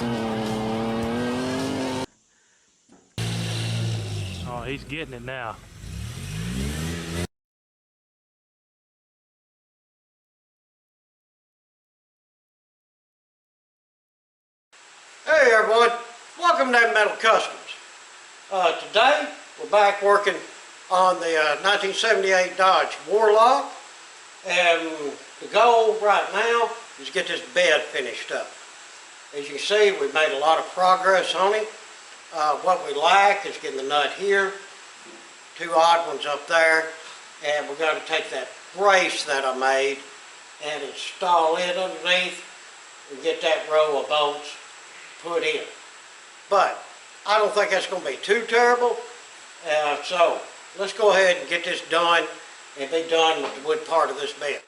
Oh, he's getting it now. Hey everyone, welcome to Metal Customs. Today we're back working on the 1978 Dodge Warlock, and the goal right now is to get this bed finished up. As you can see, we've made a lot of progress on it. What we lack is getting the nut here, two odd ones up there, and we're going to take that brace that I made and install it underneath and get that row of bolts put in. But I don't think that's going to be too terrible. So let's go ahead and get this done and be done with the wood part of this bed.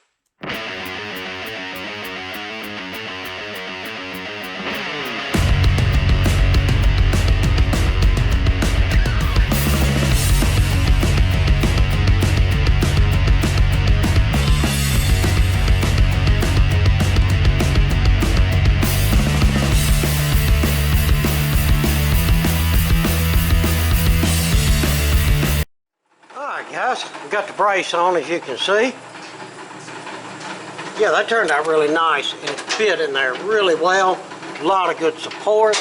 Guys, we got the brace on, as you can see. Yeah, that turned out really nice and it fit in there really well. A lot of good support.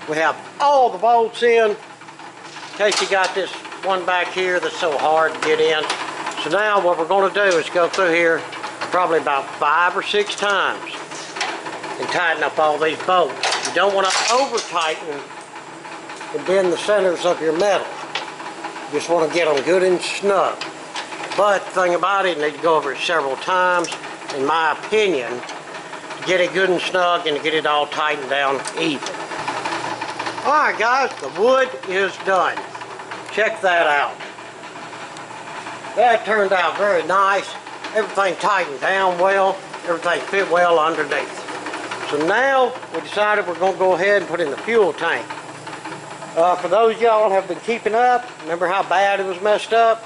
We have all the bolts in case you got this one back here that's so hard to get in. So now what we're going to do is go through here probably about 5 or 6 times and tighten up all these bolts. You don't want to over tighten and bend the centers of your metal. You just want to get them good and snug. But the thing about it, you need to go over it several times, in my opinion, to get it good and snug and to get it all tightened down even. Alright guys, the wood is done. Check that out. That turned out very nice. Everything tightened down well. Everything fit well underneath. So now we decided we're going to go ahead and put in the fuel tank. For those of y'all have been keeping up, remember how bad it was messed up?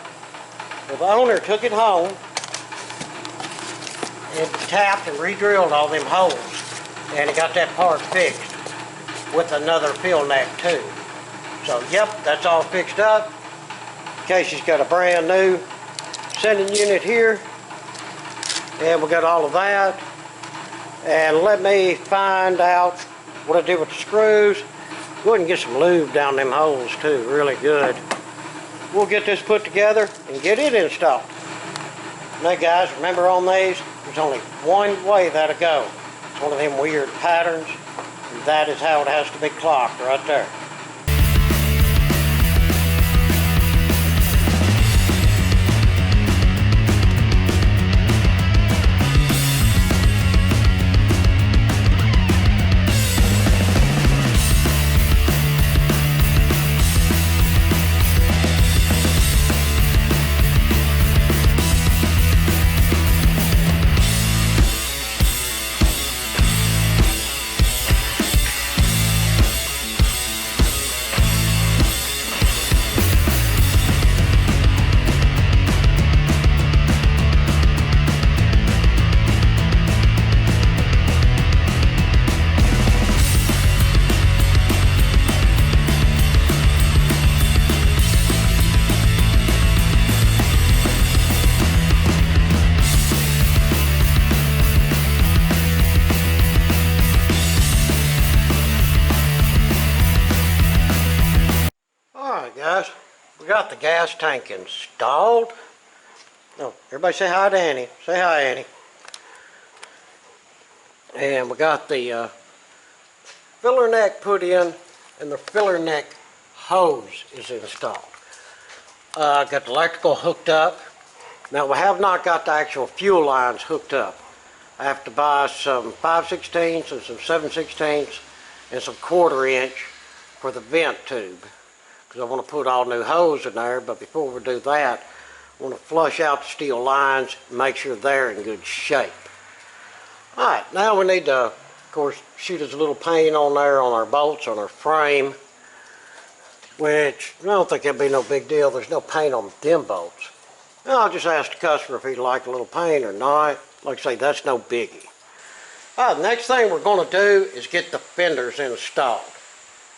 Well, the owner took it home and tapped and re-drilled all them holes, and he got that part fixed with another fill neck too. So yep, that's all fixed up. Casey's got a brand new sending unit here, and we got all of that. And let me find out what I do with the screws. Go ahead and get some lube down them holes too, really good. We'll get this put together and get it installed. Now guys, remember on these, there's only one way that'll go. It's one of them weird patterns, and that is how it has to be clocked right there. Guys, we got the gas tank installed. Oh, everybody say hi to Annie. Say hi, Annie. And we got the filler neck put in, and the filler neck hose is installed. Got the electrical hooked up. Now we have not got the actual fuel lines hooked up. I have to buy some 5/16 and some 7/16 and some 1/4 inch for the vent tube, because I want to put all new hose in there. But before we do that, I want to flush out the steel lines and make sure they're in good shape. Alright, now we need to, of course, shoot us a little paint on there on our bolts, on our frame, which I don't think that'd be no big deal. There's no paint on them bolts. Now I'll just ask the customer if he'd like a little paint or not. Like I say, that's no biggie. The next thing we're going to do is get the fenders installed.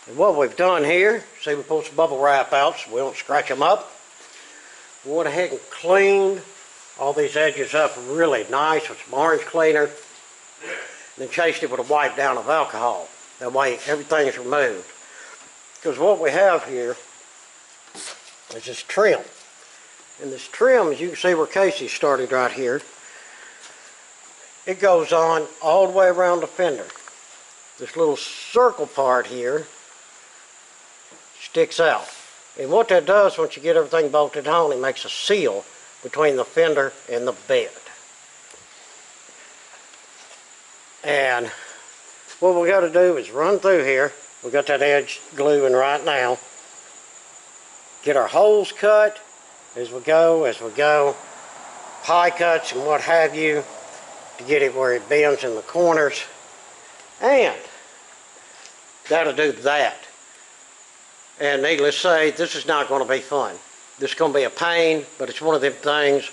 And what we've done here, see, we pulled some bubble wrap out so we don't scratch them up. We went ahead and cleaned all these edges up really nice with some orange cleaner. Then chased it with a wipe down of alcohol. That way everything's removed. Because what we have here is this trim. And this trim, as you can see where Casey started right here, it goes on all the way around the fender. This little circle part here sticks out. And what that does, once you get everything bolted on, it makes a seal between the fender and the bed. And what we got to do is run through here. We got that edge gluing right now. Get our holes cut as we go, pie cuts and what have you, to get it where it bends in the corners. And that'll do that. And needless to say, this is not going to be fun. This is going to be a pain, but it's one of them things,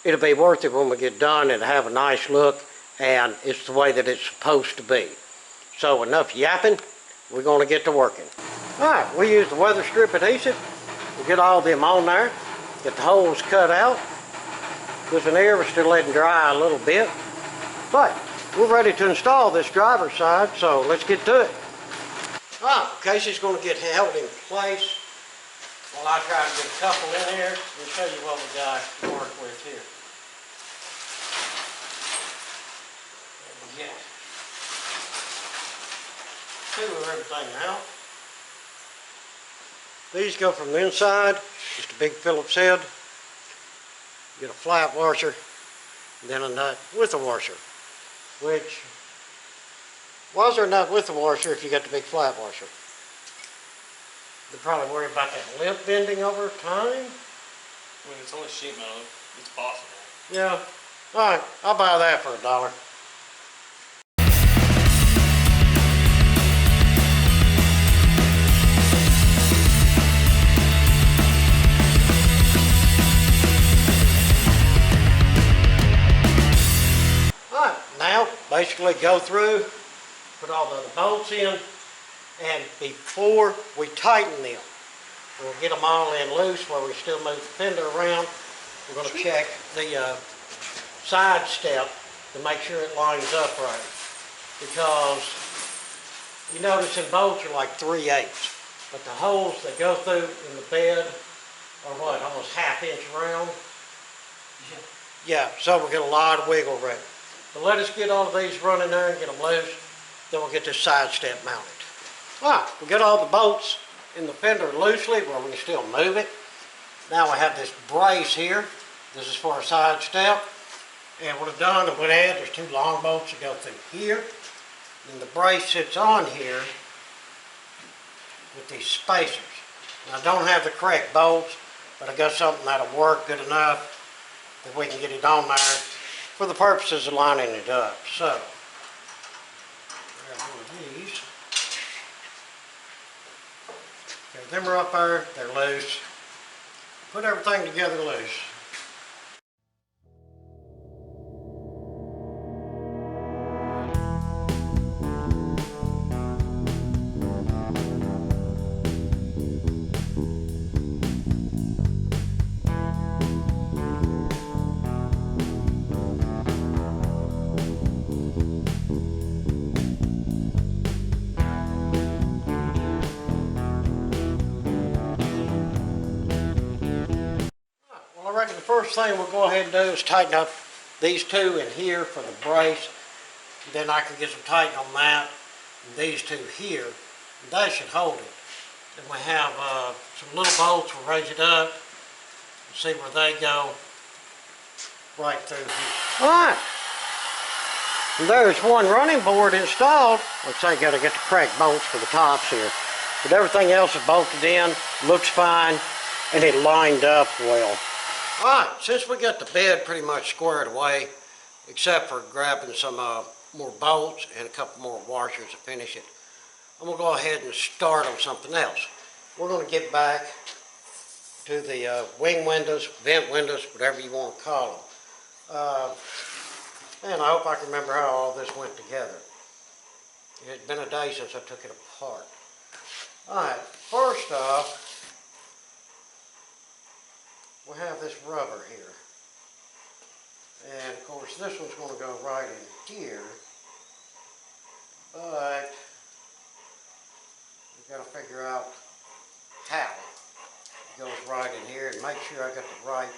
it'll be worth it when we get done. It'll have a nice look, and it's the way that it's supposed to be. So enough yapping, we're going to get to working. Alright, we use the weather strip adhesive. We'll get all of them on there, get the holes cut out. This in here, we're still letting dry a little bit. But we're ready to install this driver's side, so let's get to it. Alright, Casey's going to get held in place while I try to get a couple in here and show you what we got to work with here. There we go. Two of everything out. These go from the inside, just a big Phillips head. Get a flat washer, and then a nut with a washer. Which, why is there a nut with a washer if you got the big flat washer? You're probably worried about that lip bending over time. I mean, it's only sheet metal. It's possible. Yeah. Alright, I'll buy that for $1. Alright, now basically go through, put all the bolts in, and before we tighten them, we'll get them all in loose where we still move the fender around. We're going to check the side step to make sure it lines up right. Because you notice in bolts are like 3/8, but the holes that go through in the bed are what, almost ½ inch around? Yeah, so we get a lot of wiggle room. So let us get all of these running there and get them loose, then we'll get this side step mounted. Alright, we got all the bolts in the fender loosely where we can still move it. Now we have this brace here. This is for our side step. And what I've done, I went ahead, there's 2 long bolts that go through here. And the brace sits on here with these spacers. Now I don't have the correct bolts, but I got something that'll work good enough that we can get it on there for the purposes of lining it up. So, grab one of these. Okay, them are up there, they're loose. Put everything together loose. The first thing we'll go ahead and do is tighten up these 2 in here for the brace. Then I can get some tighten on that. And these 2 here. And that should hold it. Then we have some little bolts. We'll raise it up and see where they go right through here. Alright. There's one running board installed. Looks like I got to get the correct bolts for the tops here. But everything else is bolted in. Looks fine. And it lined up well. Alright, since we got the bed pretty much squared away, except for grabbing some more bolts and a couple more washers to finish it, I'm going to go ahead and start on something else. We're going to get back to the wing windows, vent windows, whatever you want to call them. And I hope I can remember how all this went together. It had been a day since I took it apart. Alright, first off, we have this rubber here. And of course this one's going to go right in here. But we've got to figure out how it goes right in here and make sure I got the right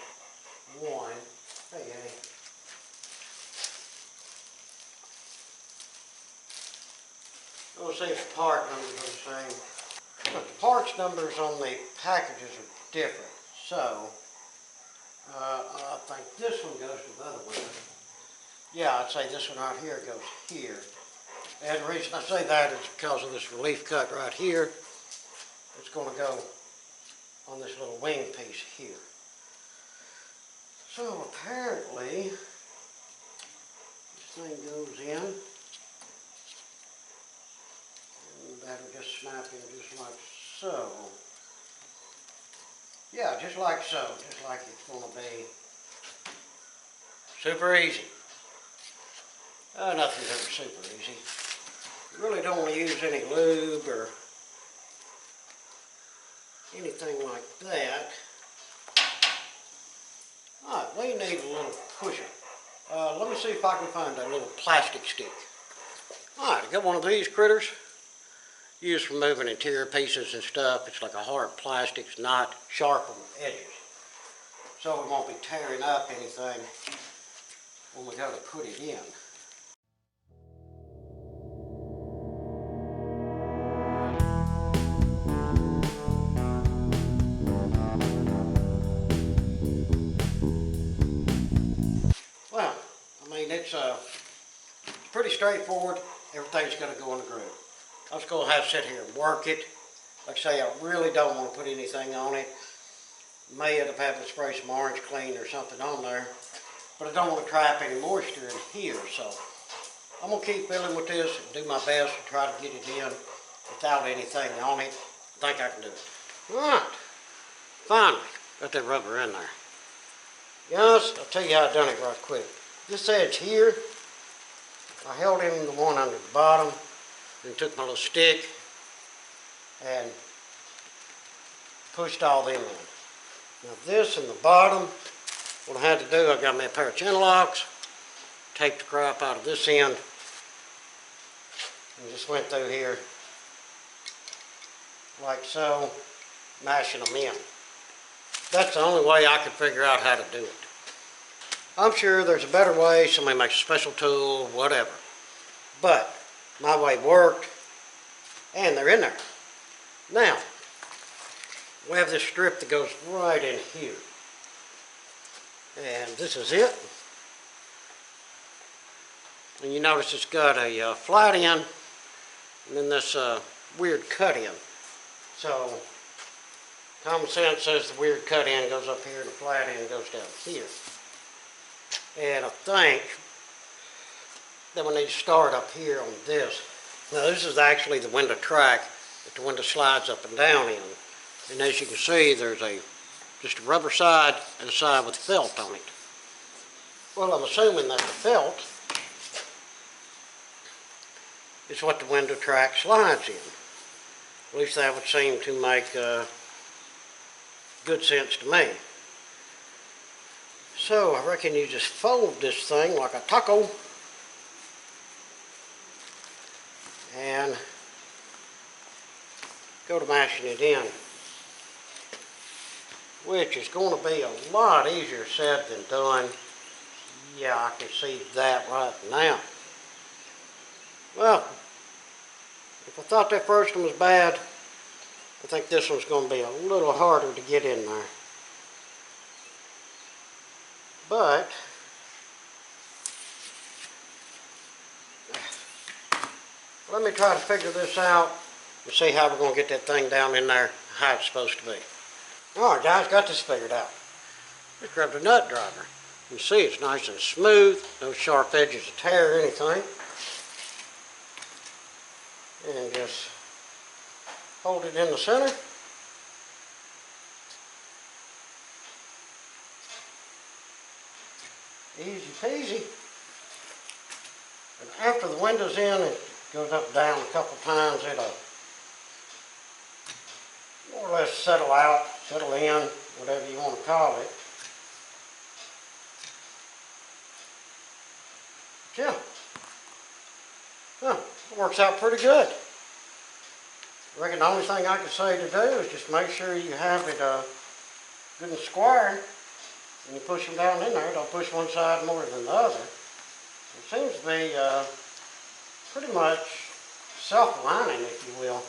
one. Hey, Eddie. We'll see if the part numbers are the same. But the parts numbers on the packages are different. So, I think this one goes to the other one. Yeah, I'd say this one right here goes here. And the reason I say that is because of this relief cut right here. It's going to go on this little wing piece here. So apparently, this thing goes in. And that'll just snap in just like so. Yeah, just like so. Just like it's going to be super easy. Nothing's ever super easy. You really don't want to use any lube or anything like that. Alright, we need a little pusher. Let me see if I can find a little plastic stick. Alright, I got one of these critters. Used for moving interior pieces and stuff. It's like a hard plastic. It's not sharp on the edges. So it won't be tearing up anything when we go to put it in. Well, I mean, it's pretty straightforward. Everything's going to go in the groove. I'm just going to have to sit here and work it. Like I say, I really don't want to put anything on it. May end up having to spray some orange clean or something on there. But I don't want to trap any moisture in here. So I'm going to keep fiddling with this and do my best to try to get it in without anything on it. I think I can do it. Alright. Finally, got that rubber in there. Guys, I'll tell you how I done it right quick. This edge here, I held in the one under the bottom. And took my little stick and pushed all them in. Now this in the bottom, what I had to do, I got me a pair of channel locks, taped the crap out of this end, and just went through here like so, mashing them in. That's the only way I could figure out how to do it. I'm sure there's a better way, somebody makes a special tool, whatever. But my way worked, and they're in there. Now, we have this strip that goes right in here. And this is it. And you notice it's got a flat end, and then this weird cut end. So, common sense says the weird cut end goes up here, and the flat end goes down here. And I think then we need to start up here on this. Now this is actually the window track that the window slides up and down in. And as you can see, there's just a rubber side and a side with felt on it. Well, I'm assuming that the felt is what the window track slides in. At least that would seem to make good sense to me. So I reckon you just fold this thing like a taco and go to mashing it in, which is going to be a lot easier said than done. Yeah, I can see that right now. Well, if I thought that first one was bad, I think this one's going to be a little harder to get in there. But let me try to figure this out and see how we're going to get that thing down in there how it's supposed to be. Alright guys, got this figured out. Just grabbed a nut driver. You see it's nice and smooth, no sharp edges to tear or anything. And just hold it in the center. Easy peasy. after the window's in, it goes up and down a couple times. It'll more or less settle out, settle in, whatever you want to call it. Yeah. It works out pretty good. I reckon the only thing I can say to do is just make sure you have it good and square. When you push them down in there, don't push one side more than the other. It seems to be pretty much self-aligning, if you will.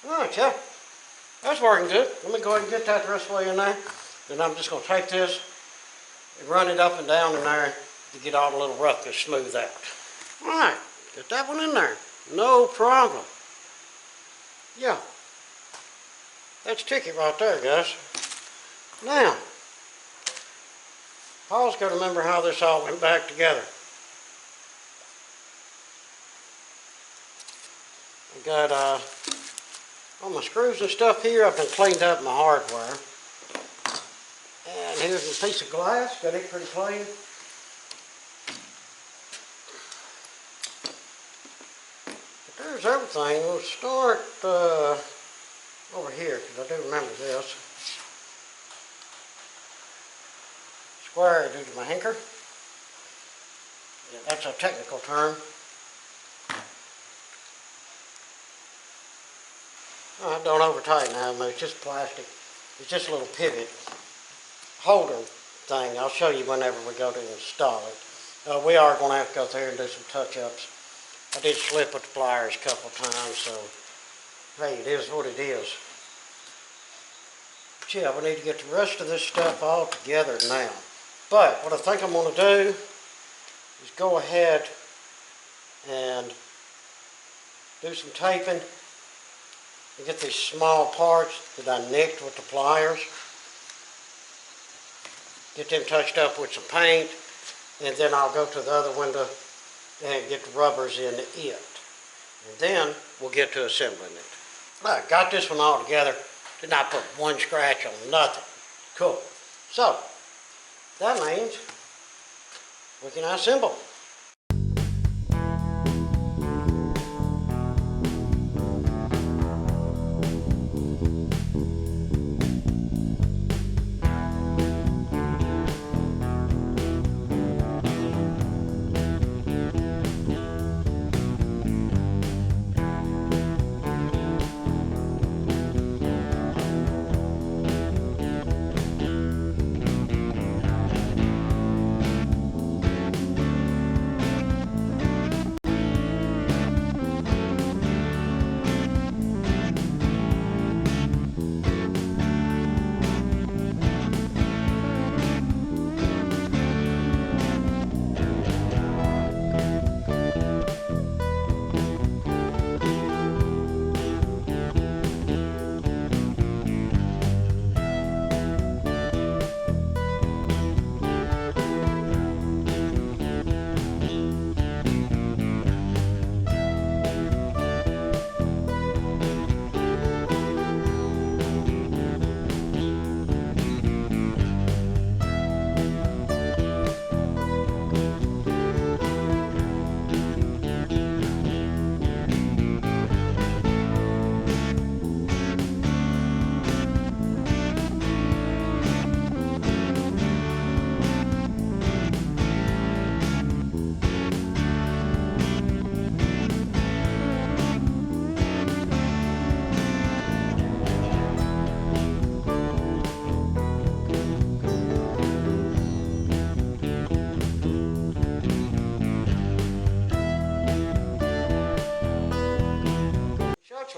Alright, yeah. That's working good. Let me go ahead and get that the rest of the way in there. Then I'm just going to take this and run it up and down in there to get all the little roughness smoothed out. Alright, get that one in there. No problem. Yeah. That's ticket right there, guys. Now, Paul's got to remember how this all went back together. I got all my screws and stuff here. I've been cleaned up my hardware. And here's a piece of glass. Got it pretty clean. But there's everything. We'll start over here, because I do remember this. Square due to my hinker. Yeah, that's a technical term. Don't over tighten that. It's just plastic. It's just a little pivot holder thing. I'll show you whenever we go to install it. We are going to have to go through and do some touch-ups. I did slip with the pliers a couple times, so hey, it is what it is. But yeah, we need to get the rest of this stuff all together now. But what I think I'm going to do is go ahead and do some taping and get these small parts that I nicked with the pliers. Get them touched up with some paint, and then I'll go to the other window and get the rubbers in it. And then we'll get to assembling it. I got this one all together. Did not put one scratch on nothing. Cool. So, that means we can assemble.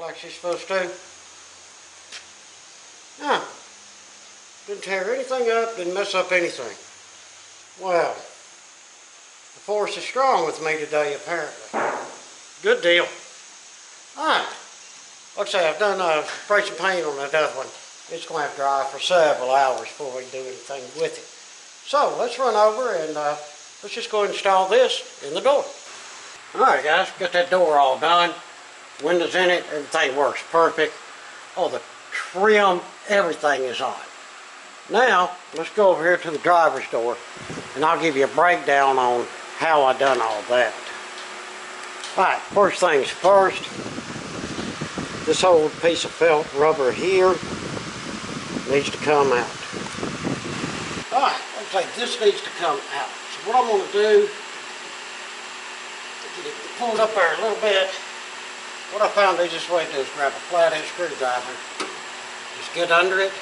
Like she's supposed to. Didn't tear anything up, didn't mess up anything. Well, the force is strong with me today, apparently. Good deal. Alright, like I say, I've done spray some paint on that other one. It's going to have to dry for several hours before we do anything with it. So, let's run over and let's just go and install this in the door. Alright guys, got that door all done. Windows in it, everything works perfect. Oh, the trim, everything is on. Now, let's go over here to the driver's door and I'll give you a breakdown on how I done all that. Alright, first things first, this whole piece of felt rubber here needs to come out. Alright, looks like this needs to come out. So what I'm going to do, get it pulled up there a little bit. What I found the easiest way to do is grab a flathead screwdriver, just get under it,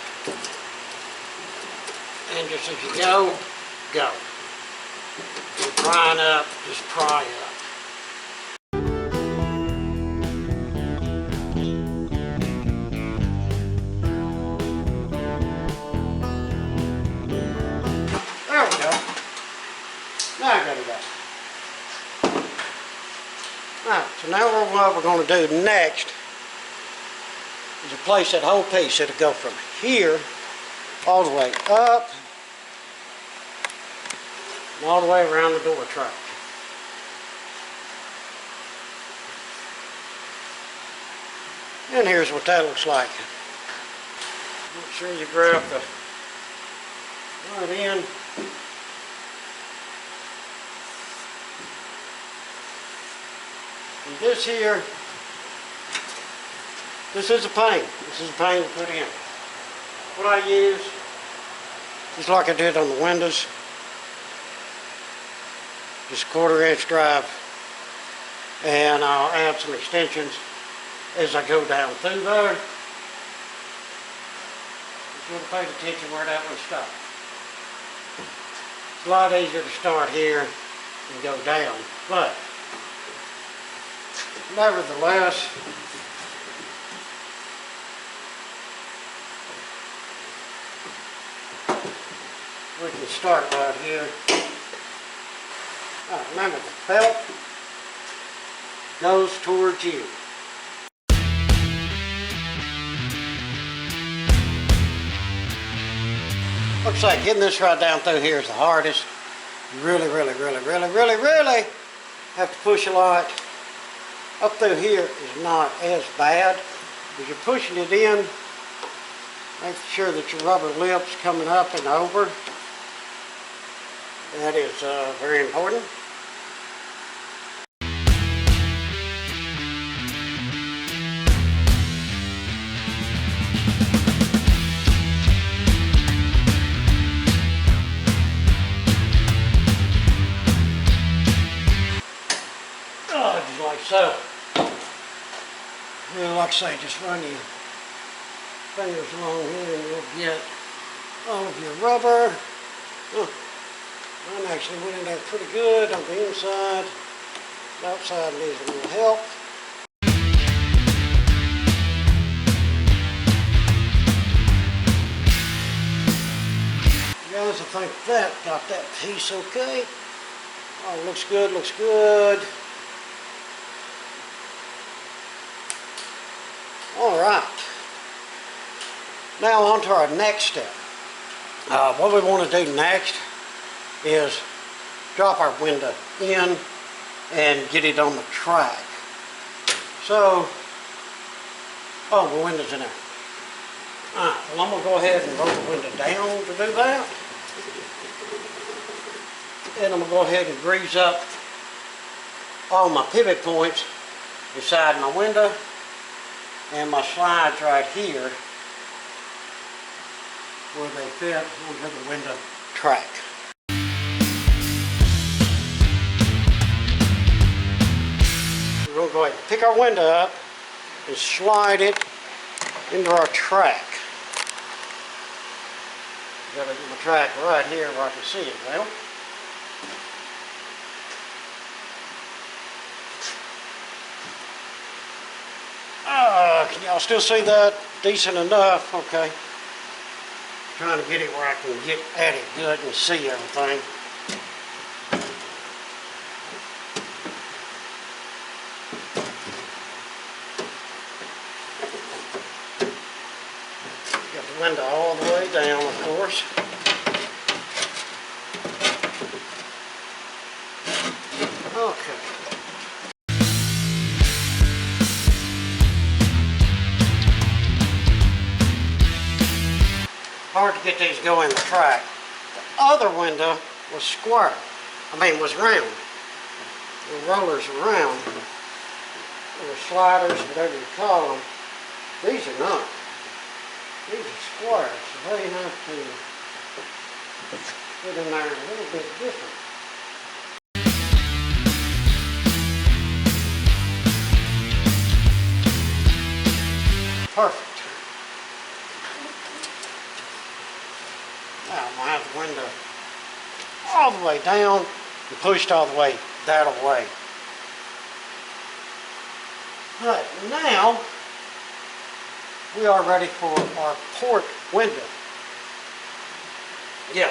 and just as you go, go. If you're prying up, just pry up. There we go. Now I got it out. Alright, so now what we're going to do next is to place that whole piece. It'll go from here all the way up and all the way around the door track. And here's what that looks like. Make sure you grab the right end. And this here, this is a pain. This is a pain to put in. What I use is like I did on the windows. Just 1/4 inch drive. And I'll add some extensions as I go down through there. Just want to pay attention where that one stops. It's a lot easier to start here and go down. But nevertheless, we can start right here. Remember, the felt goes towards you. Looks like getting this right down through here is the hardest. You really have to push a lot. Up through here is not as bad. As you're pushing it in, make sure that your rubber lip's coming up and over. That is very important. Just like so. And like I say, just run your fingers along here and you'll get all of your rubber. Mine actually went in there pretty good on the inside. The outside needs a little help. Guys, I think that got that piece okay. Oh, looks good, looks good. Alright, now on to our next step. What we want to do next is drop our window in and get it on the track. So, the window's in there. Alright, well I'm going to go ahead and roll the window down to do that. And I'm going to go ahead and grease up all my pivot points beside my window. And my slides right here where they fit onto the window track. We're going to go ahead and pick our window up and slide it into our track. Got it in the track right here where I can see it well. Can y'all still see that? Decent enough, okay. Trying to get it where I can get at it good and see everything. Got the window all the way down, of course. Okay. Hard to get these to go in the track. The other window was square. Was round. The rollers are round. Or sliders, whatever you call them. These are not. These are square, so they have to put in there a little bit different. Perfect. Now I'm going to have the window all the way down and pushed all the way that away. But now we are ready for our port window. Yeah.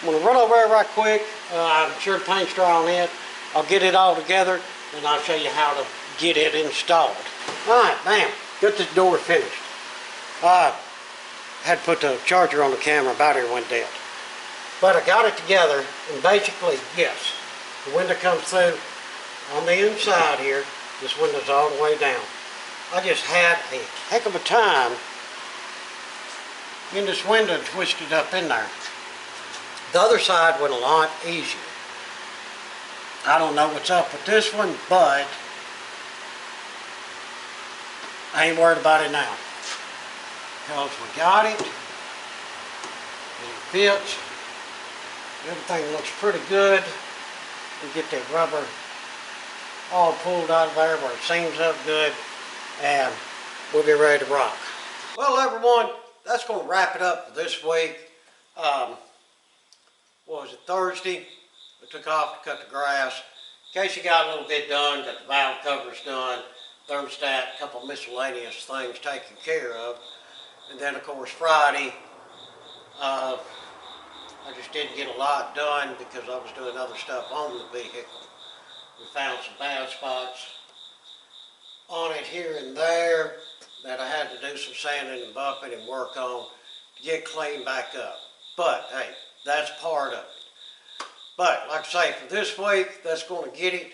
I'm going to run over there right quick. I'm sure the paint's dry on it. I'll get it all together and I'll show you how to get it installed. Alright, bam. Got this door finished. I had to put the charger on the camera, battery went dead. But I got it together and basically, yes, the window comes through on the inside here. This window's all the way down. I just had a heck of a time in this window and twisted up in there. The other side went a lot easier. I don't know what's up with this one, but I ain't worried about it now. Because we got it, and it fits. Everything looks pretty good. We get the rubber all pulled out of there where it seams up good, and we'll be ready to rock. Well, everyone, that's going to wrap it up for this week. What was it, Thursday? We took off to cut the grass. In case you got a little bit done, got the valve covers done, thermostat, a couple miscellaneous things taken care of. And then, of course, Friday, I just didn't get a lot done because I was doing other stuff on the vehicle. We found some bad spots on it here and there that I had to do some sanding and buffing and work on to get cleaned back up. But, hey, that's part of it. But, like I say, for this week, that's going to get it.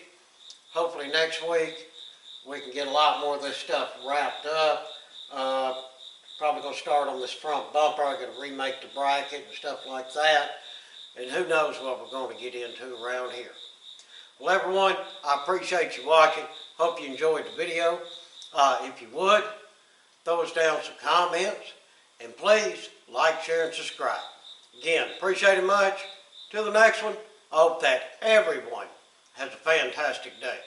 Hopefully next week, we can get a lot more of this stuff wrapped up. Probably going to start on this front bumper. I'm going to remake the bracket and stuff like that. And who knows what we're going to get into around here. Well, everyone, I appreciate you watching. Hope you enjoyed the video. If you would, throw us down some comments. And please, like, share, and subscribe. Again, appreciate it much. Till the next one, I hope that everyone has a fantastic day.